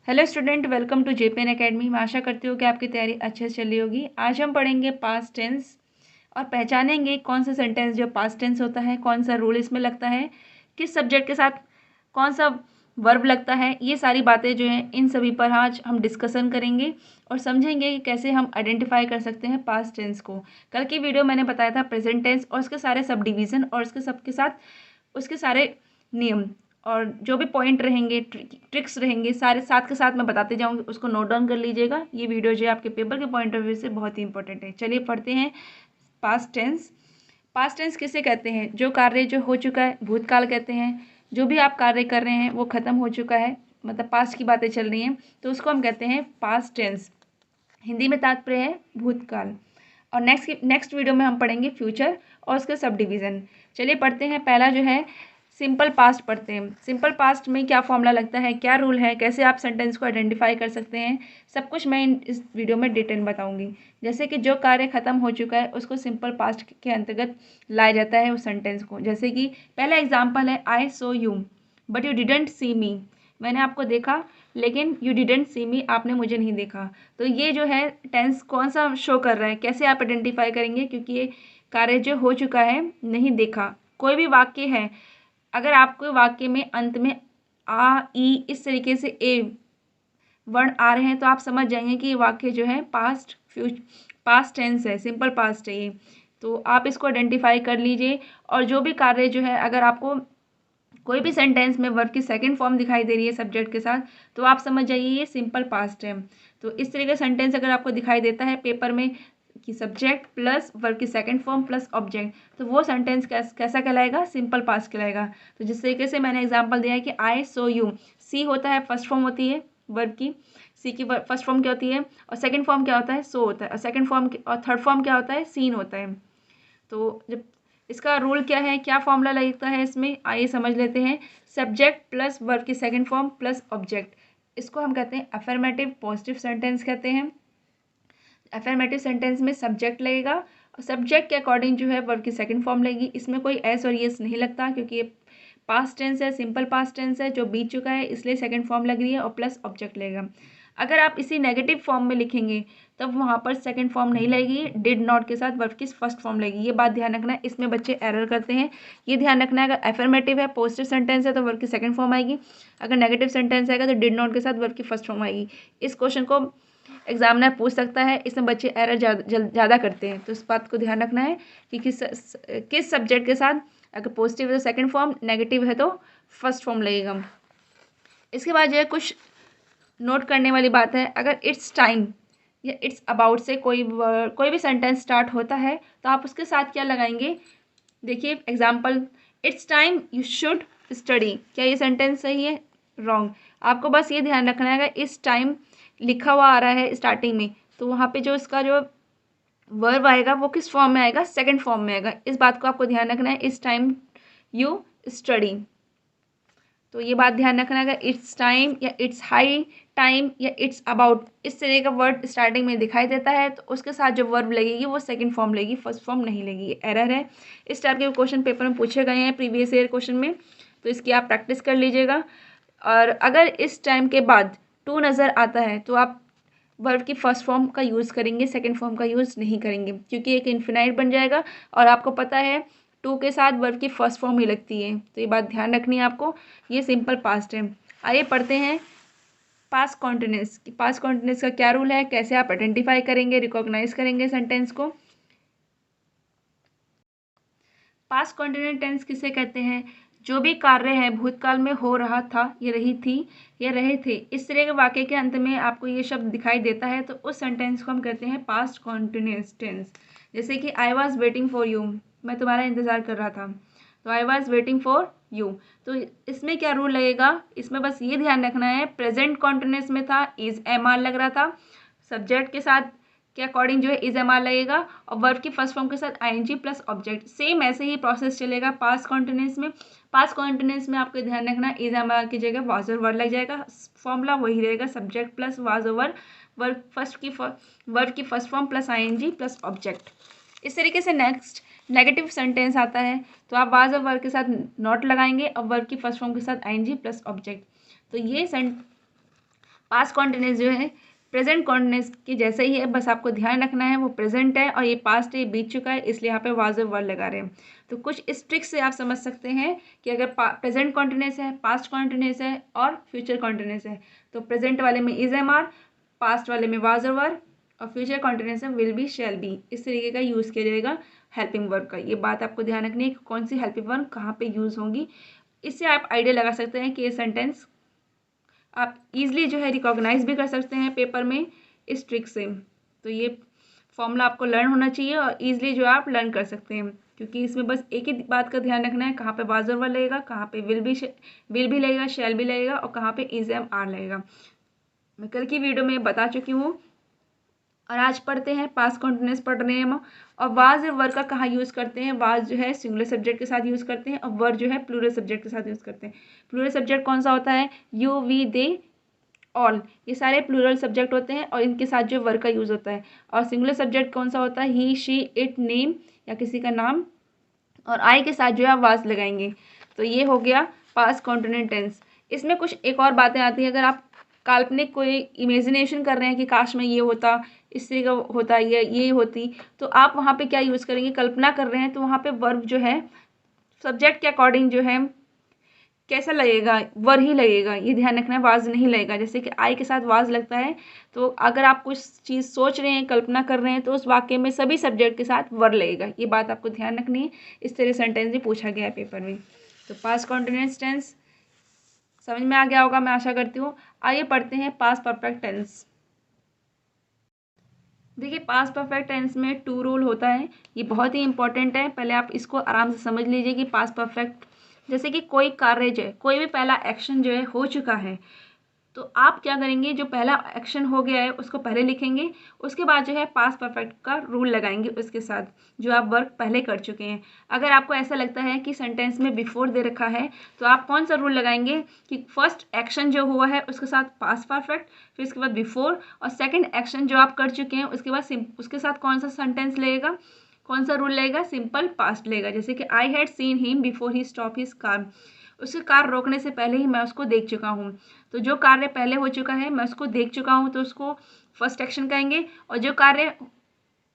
Hello student, welcome to JPN academy. मैं आशा करती हूँ कि आपकी तैयारी अच्छे से चल रही होगी। आज हम पढ़ेंगे पास्ट टेंस और पहचानेंगे कौन सा सेंटेंस जो पास्ट टेंस होता है, कौन सा रूल इसमें लगता है, किस सब्जेक्ट के साथ कौन सा वर्ब लगता है। ये सारी बातें जो हैं इन सभी पर आज हम डिस्कशन करेंगे और समझेंगे कि कैसे हम आइडेंटिफाई कर सकते हैं पास्ट टेंस को। कल की वीडियो मैंने बताया था प्रेजेंट टेंस और उसके सारे सब डिवीज़न और उसके सबके साथ उसके सारे नियम और जो भी पॉइंट रहेंगे, ट्रिक्स रहेंगे, सारे साथ के साथ मैं बताते जाऊँगी। उसको नोट डाउन कर लीजिएगा। ये वीडियो जो है आपके पेपर के पॉइंट ऑफ व्यू से बहुत ही इंपॉर्टेंट है। चलिए पढ़ते हैं पास्ट टेंस। पास्ट टेंस किसे कहते हैं? जो कार्य जो हो चुका है भूतकाल कहते हैं। जो भी आप कार्य कर रहे हैं वो ख़त्म हो चुका है, मतलब पास्ट की बातें चल रही हैं, तो उसको हम कहते हैं पास्ट टेंस। हिंदी में तात्पर्य है भूतकाल। और नेक्स्ट वीडियो में हम पढ़ेंगे फ्यूचर और उसके सब डिवीज़न। चलिए पढ़ते हैं। पहला जो है सिंपल पास्ट पढ़ते हैं। सिंपल पास्ट में क्या फॉर्मूला लगता है, क्या रूल है, कैसे आप सेंटेंस को आइडेंटिफाई कर सकते हैं, सब कुछ मैं इस वीडियो में डिटेल बताऊंगी। जैसे कि जो कार्य खत्म हो चुका है उसको सिंपल पास्ट के अंतर्गत लाया जाता है उस सेंटेंस को। जैसे कि पहला एग्जाम्पल है, I saw you but you didn't see me. मैंने आपको देखा लेकिन यू डिडेंट सी मी, आपने मुझे नहीं देखा। तो ये जो है टेंस कौन सा शो कर रहा है, कैसे आप आइडेंटिफाई करेंगे? क्योंकि ये कार्य जो हो चुका है, नहीं देखा। कोई भी वाक्य है, अगर आपको वाक्य में अंत में आ ई इस तरीके से ए वर्ण आ रहे हैं तो आप समझ जाएंगे कि ये वाक्य जो है पास्ट टेंस है, सिंपल पास्ट है ये। तो आप इसको आइडेंटिफाई कर लीजिए। और जो भी कार्य जो है, अगर आपको कोई भी सेंटेंस में वर्ब की सेकंड फॉर्म दिखाई दे रही है सब्जेक्ट के साथ, तो आप समझ जाइए ये सिंपल पास्ट है। तो इस तरीके का सेंटेंस अगर आपको दिखाई देता है पेपर में कि सब्जेक्ट प्लस वर्ब की सेकंड फॉर्म प्लस ऑब्जेक्ट, तो वो सेंटेंस कैसा कहलाएगा? सिंपल पास्ट कहलाएगा। तो जिस तरीके से मैंने एग्जांपल दिया है कि आई सो यू, सी होता है फर्स्ट फॉर्म होती है वर्ब की, सी की फर्स्ट फॉर्म क्या होती है और सेकंड फॉर्म क्या होता है? सो होता है। और सेकंड फॉर्म और थर्ड फॉर्म क्या होता है? सीन होता है। तो जब इसका रूल क्या है, क्या फॉर्मूला लगता है इसमें, आइए समझ लेते हैं। सब्जेक्ट प्लस वर्ब की सेकंड फॉर्म प्लस ऑब्जेक्ट, इसको हम कहते हैं अफर्मेटिव पॉजिटिव सेंटेंस कहते हैं। अफर्मेटिव सेंटेंस में सब्जेक्ट लगेगा और सब्जेक्ट के अकॉर्डिंग जो है वर्ब की सेकंड फॉर्म लगेगी। इसमें कोई एस और येस नहीं लगता क्योंकि ये पास्ट टेंस है, सिंपल पास्ट टेंस है जो बीत चुका है, इसलिए सेकंड फॉर्म लग रही है और प्लस ऑब्जेक्ट लगेगा। अगर आप इसी नेगेटिव फॉर्म में लिखेंगे तब वहाँ पर सेकंड फॉर्म नहीं लगेगी, डिड नॉट के साथ वर्ब की फर्स्ट फॉर्म लगेगी। ये बात ध्यान रखना है, इसमें बच्चे एरर करते हैं। ये ध्यान रखना है, अगर अफर्मेटिव है पॉजिटिव सेंटेंस है तो वर्ब की सेकंड फॉर्म आएगी, अगर नेगेटिव सेंटेंस आएगा तो डिड नॉट के साथ वर्ब की फर्स्ट फॉर्म आएगी। इस क्वेश्चन को एग्जामिनर पूछ सकता है, इसमें बच्चे एरर ज़्यादा करते हैं। तो इस बात को ध्यान रखना है कि किस सब्जेक्ट के साथ अगर पॉजिटिव है तो सेकंड फॉर्म, नेगेटिव है तो फर्स्ट फॉर्म लगेगा। इसके बाद जो है कुछ नोट करने वाली बात है, अगर इट्स टाइम या इट्स अबाउट से कोई भी सेंटेंस स्टार्ट होता है तो आप उसके साथ क्या लगाएंगे? देखिए example, it's time you should study. क्या ये सेंटेंस सही है? रॉन्ग। आपको बस ये ध्यान रखना है, अगर इस टाइम लिखा हुआ आ रहा है स्टार्टिंग में तो वहाँ पे जो इसका जो वर्ब आएगा वो किस फॉर्म में आएगा? सेकंड फॉर्म में आएगा। इस बात को आपको ध्यान रखना है, इस टाइम यू स्टडी। तो ये बात ध्यान रखना, अगर इट्स टाइम या इट्स हाई टाइम या इट्स अबाउट इस तरह का वर्ड स्टार्टिंग में दिखाई देता है तो उसके साथ जो वर्ब लगेगी वो सेकंड फॉर्म लगेगी, फर्स्ट फॉर्म नहीं लगेगी। एरर है। इस टाइप के क्वेश्चन पेपर में पूछे गए हैं प्रीवियस ईयर क्वेश्चन में, तो इसकी आप प्रैक्टिस कर लीजिएगा। और अगर इस टाइम के बाद टू नज़र आता है तो आप वर्ब की फर्स्ट फॉर्म का यूज़ करेंगे, सेकंड फॉर्म का यूज़ नहीं करेंगे क्योंकि एक इन्फिनाइट बन जाएगा और आपको पता है टू के साथ वर्ब की फर्स्ट फॉर्म ही लगती है। तो ये बात ध्यान रखनी है आपको। ये सिंपल पास्ट है। आइए पढ़ते हैं पास्ट कॉन्टिन्यूस। पास्ट कॉन्टिन्यूस का क्या रूल है, कैसे आप आइडेंटिफाई करेंगे, रिकॉग्नाइज करेंगे सेंटेंस को। पास्ट कॉन्टिन्यूस टेंस किसे कहते हैं? जो भी कार्य है भूतकाल में हो रहा था, ये रही थी, ये रहे थे, इस तरह के वाक्य के अंत में आपको ये शब्द दिखाई देता है तो उस सेंटेंस को हम कहते हैं पास्ट कॉन्टिन्यूस टेंस। जैसे कि I was waiting for you, मैं तुम्हारा इंतज़ार कर रहा था, तो I was waiting for you. तो इसमें क्या रूल लगेगा? इसमें बस ये ध्यान रखना है, प्रेजेंट कॉन्टिन्यूस में था, इज एम आर लग रहा था, सब्जेक्ट के साथ के अकॉर्डिंग जो है इज एम आर लगेगा और वर्ब की फर्स्ट फॉर्म के साथ I N G plus object. Same ऐसे ही प्रोसेस चलेगा पास्ट कॉन्टिन्यूस में। पास्ट कॉन्टिन्यूस में आपको ध्यान रखना, इज एम आर की जगह वाज और वर लग जाएगा, फॉर्मूला वही रहेगा, subject plus was over verb की first form plus I N G plus object. इस तरीके से नेक्स्ट नेगेटिव सेंटेंस आता है तो आप वाज और वर्ब के साथ नॉट लगाएंगे और वर्ब की फर्स्ट फॉर्म के साथ I N G plus object. तो ये पास्ट कॉन्टिन्यूस जो है प्रेजेंट कॉन्टिन्यूस की जैसा ही है, बस आपको ध्यान रखना है वो प्रेजेंट है और ये पास्ट है, बीत चुका है, इसलिए यहाँ पे वाज और वर लगा रहे हैं। तो कुछ इस ट्रिक से आप समझ सकते हैं कि अगर प्रेजेंट कॉन्टिन्यूस है, पास्ट कॉन्टिन्यूस है और फ्यूचर कॉन्टिन्यूस है, तो प्रेजेंट वाले में इज एम आर, पास्ट वाले में वाज और वर, और फ्यूचर कॉन्टिन्यूस में विल बी शैल बी, इस तरीके का यूज़ किया जाएगा हेल्पिंग वर्ब का। ये बात आपको ध्यान रखनी है कि कौन सी हेल्पिंग वर्ब कहाँ पे यूज़ होंगी। इससे आप आइडिया लगा सकते हैं कि ये सेंटेंस आप इजीली जो है रिकॉग्नाइज भी कर सकते हैं पेपर में इस ट्रिक से। तो ये फॉर्मूला आपको लर्न होना चाहिए और इजीली जो आप लर्न कर सकते हैं, क्योंकि इसमें बस एक ही बात का ध्यान रखना है, कहाँ पे वाज और वर लगेगा, कहाँ पे विल भी लगेगा, शैल भी लगेगा और कहाँ पे इज एम आर लगेगा। मैं कल की वीडियो में बता चुकी हूँ। और आज पढ़ते हैं पास्ट कॉन्टिन्यूस पढ़ रहे हैं हम। और वाज और वर का कहाँ यूज़ करते हैं, वाज जो है सिंगुलर सब्जेक्ट के साथ यूज़ करते हैं और वर जो है प्लूरल सब्जेक्ट के साथ यूज़ करते हैं। प्लूरल सब्जेक्ट कौन सा होता है, यू वी दे ऑल, ये सारे प्लूरल सब्जेक्ट होते हैं और इनके साथ जो वर का यूज़ होता है। और सिंगुलर सब्जेक्ट कौन सा होता है, ही शी इट नेम या किसी का नाम, और आई के साथ जो है आप वाज लगाएंगे। तो ये हो गया पास्ट कॉन्टिन्यूस टेंस। इसमें कुछ एक और बातें आती हैं, अगर आप काल्पनिक कोई इमेजिनेशन कर रहे हैं कि काश में ये होता, इस तरह का होता, ये होती, तो आप वहाँ पे क्या यूज़ करेंगे, कल्पना कर रहे हैं तो वहाँ पे वर्ब जो है सब्जेक्ट के अकॉर्डिंग जो है कैसा लगेगा, वर ही लगेगा, ये ध्यान रखना है, वाज नहीं लगेगा। जैसे कि आई के साथ वाज लगता है, तो अगर आप कुछ चीज़ सोच रहे हैं, कल्पना कर रहे हैं, तो उस वाक्य में सभी सब्जेक्ट के साथ वर लगेगा। ये बात आपको ध्यान रखनी है, इस तरह सेंटेंस भी पूछा गया है पेपर में। तो पास्ट कॉन्टिन्यूस टेंस समझ में आ गया होगा, मैं आशा करती हूँ। आइए पढ़ते हैं पास्ट परफेक्ट टेंस। देखिए पास्ट परफेक्ट टेंस में टू रूल होता है, ये बहुत ही इंपॉर्टेंट है। पहले आप इसको आराम से समझ लीजिए कि पास्ट परफेक्ट, जैसे कि कोई कार्य जो है, कोई भी पहला एक्शन जो है हो चुका है, तो आप क्या करेंगे, जो पहला एक्शन हो गया है उसको पहले लिखेंगे, उसके बाद जो है पास्ट परफेक्ट का रूल लगाएंगे उसके साथ, जो आप वर्क पहले कर चुके हैं। अगर आपको ऐसा लगता है कि सेंटेंस में बिफोर दे रखा है, तो आप कौन सा रूल लगाएंगे कि फर्स्ट एक्शन जो हुआ है उसके साथ पास्ट परफेक्ट, फिर उसके बाद बिफोर, और सेकेंड एक्शन जो आप कर चुके हैं उसके बाद उसके साथ कौन सा सेंटेंस लगेगा, कौन सा रूल लगेगा, सिंपल पास्ट लगेगा। जैसे कि I had seen him before he stop his car, उसके कार रोकने से पहले ही मैं उसको देख चुका हूँ। तो जो कार्य पहले हो चुका है, मैं उसको देख चुका हूँ, तो उसको फर्स्ट एक्शन कहेंगे, और जो कार्य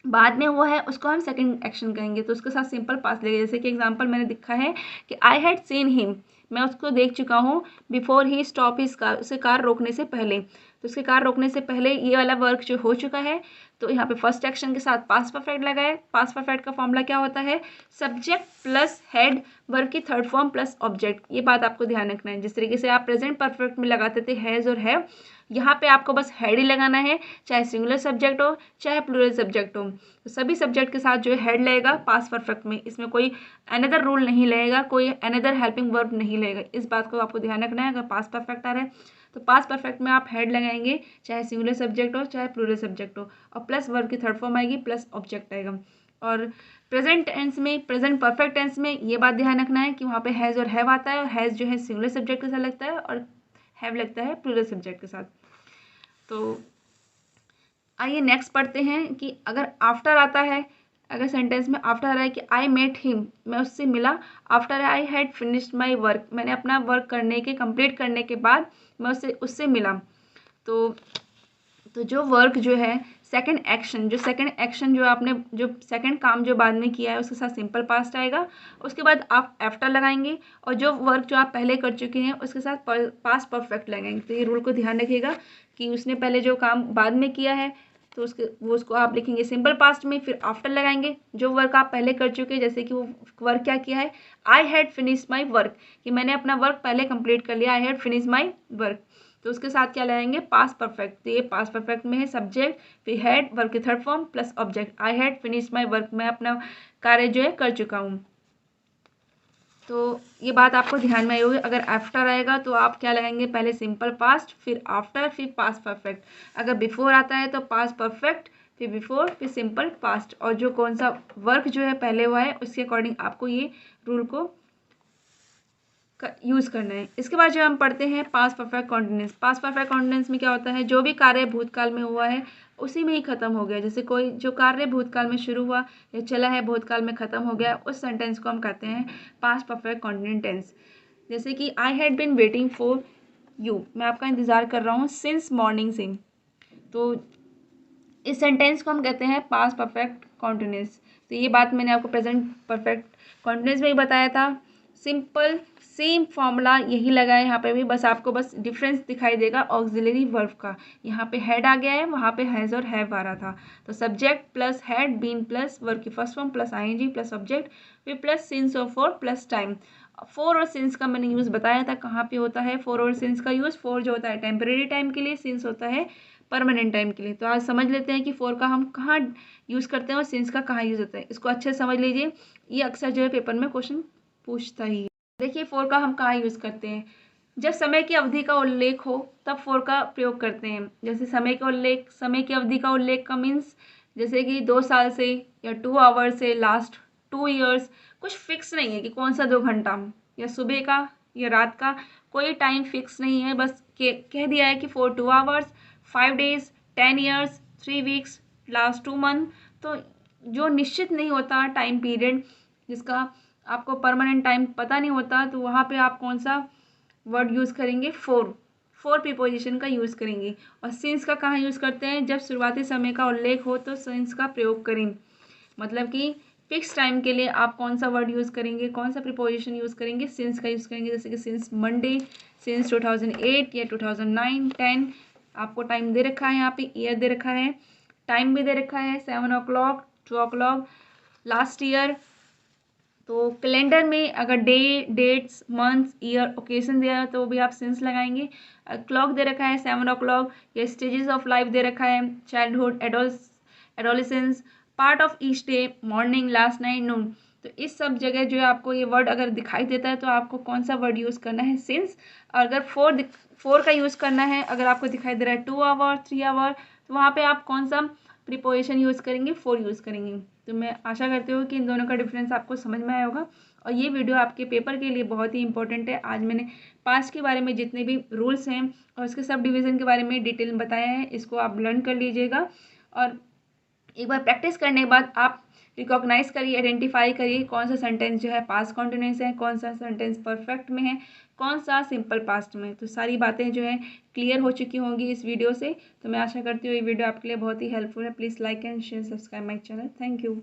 बाद में हुआ है उसको हम सेकंड एक्शन कहेंगे, तो उसके साथ सिंपल पास्ट लगेगा। जैसे कि एग्जांपल मैंने दिखा है कि आई हैड सीन हिम, मैं उसको देख चुका हूँ, before he stop his car, उसे कार रोकने से पहले, तो उसके कार रोकने से पहले ये वाला वर्क जो हो चुका है, तो यहाँ पे फर्स्ट एक्शन के साथ पास्ट परफेक्ट लगाए। पास्ट परफेक्ट का फॉर्मूला क्या होता है, सब्जेक्ट प्लस हेड, वर्ब की थर्ड फॉर्म प्लस ऑब्जेक्ट। ये बात आपको ध्यान रखना है। जिस तरीके से आप प्रेजेंट परफेक्ट में लगाते थे हैज़ और हैव, यहाँ पे आपको बस हेड ही लगाना है, चाहे सिंगुलर सब्जेक्ट हो चाहे प्लूरल सब्जेक्ट हो, तो सभी सब्जेक्ट के साथ जो है हेड लगेगा पास्ट परफेक्ट में। इसमें कोई अनदर रूल नहीं लगेगा, कोई अनदर हेल्पिंग वर्ब नहीं लगेगा। इस बात को आपको ध्यान रखना है। अगर पास्ट परफेक्ट आ रहा है तो पास्ट परफेक्ट में आप हेड लगाएंगे, चाहे सिंगुलर सब्जेक्ट हो चाहे प्लूरल सब्जेक्ट हो, और प्लस वर्ब की थर्ड फॉर्म आएगी प्लस ऑब्जेक्ट आएगा। और प्रेजेंट टेंस में, प्रेजेंट परफेक्ट टेंस में ये बात ध्यान रखना है कि वहाँ पे हैज़ और हैव आता है, और हैज़ जो है सिंगुलर सब्जेक्ट के साथ लगता है और हैव लगता है प्लूरल सब्जेक्ट के साथ। तो आइए नेक्स्ट पढ़ते हैं कि अगर आफ्टर आता है, अगर सेंटेंस में आफ्टर आ रहा है कि आई मेट हिम, मैं उससे मिला, after I had finished my work, मैंने अपना वर्क करने के कंप्लीट करने के बाद मैं उससे मिला, तो जो वर्क जो है सेकंड एक्शन, जो आपने जो सेकंड काम जो बाद में किया है उसके साथ सिंपल पास्ट आएगा। उसके बाद आप आफ्टर लगाएंगे, और जो वर्क जो आप पहले कर चुके हैं उसके साथ पास्ट परफेक्ट लगाएंगे। तो ये रूल को ध्यान रखिएगा कि उसने पहले जो काम बाद में किया है तो उसको आप लिखेंगे सिंपल पास्ट में, फिर आफ्टर लगाएंगे जो वर्क आप पहले कर चुके हैं। जैसे कि वो वर्क क्या किया है, I had finish my work, कि मैंने अपना वर्क पहले कंप्लीट कर लिया, I had finish my work, तो उसके साथ क्या लगाएंगे, पास्ट परफेक्ट। तो ये पास्ट परफेक्ट में है सब्जेक्ट, फिर हैड, वर्ब की third form plus object. I had finish my work, मैं अपना कार्य जो है कर चुका हूँ। तो ये बात आपको ध्यान में आई होगी। अगर आफ्टर आएगा तो आप क्या लगाएंगे, पहले सिंपल पास्ट, फिर आफ्टर, फिर पास्ट परफेक्ट। अगर बिफोर आता है तो पास्ट परफेक्ट, फिर बिफोर, फिर सिंपल पास्ट, और जो कौन सा वर्क जो है पहले हुआ है उसके अकॉर्डिंग आपको ये रूल को यूज़ करना है। इसके बाद जो हम पढ़ते हैं past perfect continuous. Past perfect continuous में क्या होता है, जो भी कार्य भूतकाल में हुआ है उसी में ही खत्म हो गया। जैसे कोई जो कार्य भूतकाल में शुरू हुआ या चला है भूतकाल में खत्म हो गया, उस सेंटेंस को हम कहते हैं पास्ट परफेक्ट कॉन्टिन्यूस टेंस। जैसे कि I had been waiting for you, मैं आपका इंतज़ार कर रहा हूँ सिंस मॉर्निंग से। तो इस सेंटेंस को हम कहते हैं पास्ट परफेक्ट कॉन्टिन्यूस। तो ये बात मैंने आपको प्रेजेंट परफेक्ट कॉन्टिन्यूस में ही बताया था। सिंपल सेम फॉर्मूला यही लगा है यहाँ पे भी, बस आपको बस डिफरेंस दिखाई देगा ऑक्सिलरी वर्ब का। यहाँ पे हैड आ गया है, वहाँ पे हैज़ और हैव आ रहा था। तो subject plus had, been plus verb की first form plus ING plus object, फिर प्लस सिंस और फॉर प्लस टाइम। फोर और सिंस का मैंने यूज़ बताया था कहाँ पे होता है फोर और सिंस का यूज़। फोर जो होता है टेम्परेरी टाइम के लिए, सिंस होता है परमानेंट टाइम के लिए। तो आज समझ लेते हैं कि फोर का हम कहाँ यूज़ करते हैं और सिंस का कहाँ यूज़ होता है। इसको अच्छे से समझ लीजिए, ये अक्सर जो है पेपर में क्वेश्चन पूछता ही है। देखिए फोर का हम कहाँ यूज़ करते हैं, जब समय की अवधि का उल्लेख हो तब फोर का प्रयोग करते हैं। जैसे समय की अवधि का उल्लेख का मीन्स जैसे कि 2 साल से या 2 आवर्स से, लास्ट 2 ईयर्स। कुछ फिक्स नहीं है कि कौन सा 2 घंटा, या सुबह का या रात का, कोई टाइम फिक्स नहीं है। बस कह दिया है कि for 2 hours, 5 days, 10 years, 3 weeks, last 2 month. तो जो निश्चित नहीं होता टाइम पीरियड, जिसका आपको परमानेंट टाइम पता नहीं होता, तो वहाँ पे आप कौन सा वर्ड यूज़ करेंगे, फोर प्रीपोजिशन का यूज़ करेंगे। और सिंस का कहाँ यूज़ करते हैं, जब शुरुआती समय का उल्लेख हो तो सिंस का प्रयोग करें। मतलब कि फिक्स टाइम के लिए आप कौन सा वर्ड यूज़ करेंगे, कौन सा प्रीपोजिशन यूज़ करेंगे, सिंस का यूज़ करेंगे। जैसे कि सिंस मंडे, सिंस 2008 या 2009, 10। आपको टाइम दे रखा है, यहाँ पे ईयर दे रखा है, टाइम भी दे रखा है 7 o'clock, 2 o'clock, लास्ट ईयर। तो कैलेंडर में अगर day, dates, months, year, occasion दिया है तो भी आप सिंस लगाएंगे। क्लॉक दे रखा है 7 o'clock, या स्टेजेस ऑफ लाइफ दे रखा है, childhood, adolescence, part of each day, morning, last night, noon. तो इस सब जगह जो है आपको ये वर्ड अगर दिखाई देता है तो आपको कौन सा वर्ड यूज़ करना है, सिंस। और अगर फोर का यूज़ करना है, अगर आपको दिखाई दे रहा है 2 आवर, 3 आवर, तो वहाँ पे आप कौन सा प्रीपोजिशन यूज़ करेंगे, फोर यूज़ करेंगे। तो मैं आशा करती हूँ कि इन दोनों का डिफरेंस आपको समझ में आया होगा। और ये वीडियो आपके पेपर के लिए बहुत ही इंपॉर्टेंट है। आज मैंने पास्ट के बारे में जितने भी रूल्स हैं और उसके सब डिवीज़न के बारे में डिटेल में बताया है, इसको आप लर्न कर लीजिएगा। और एक बार प्रैक्टिस करने के बाद आप रिकॉग्नाइज करिए, आइडेंटिफाई करिए कौन सा सेंटेंस जो है पास्ट कॉन्टिन्यूस है, कौन सा सेंटेंस परफेक्ट में है, कौन सा सिंपल पास्ट में। तो सारी बातें जो है क्लियर हो चुकी होंगी इस वीडियो से। तो मैं आशा करती हूँ ये वीडियो आपके लिए बहुत ही हेल्पफुल है। Please like and share, subscribe my channel. Thank you.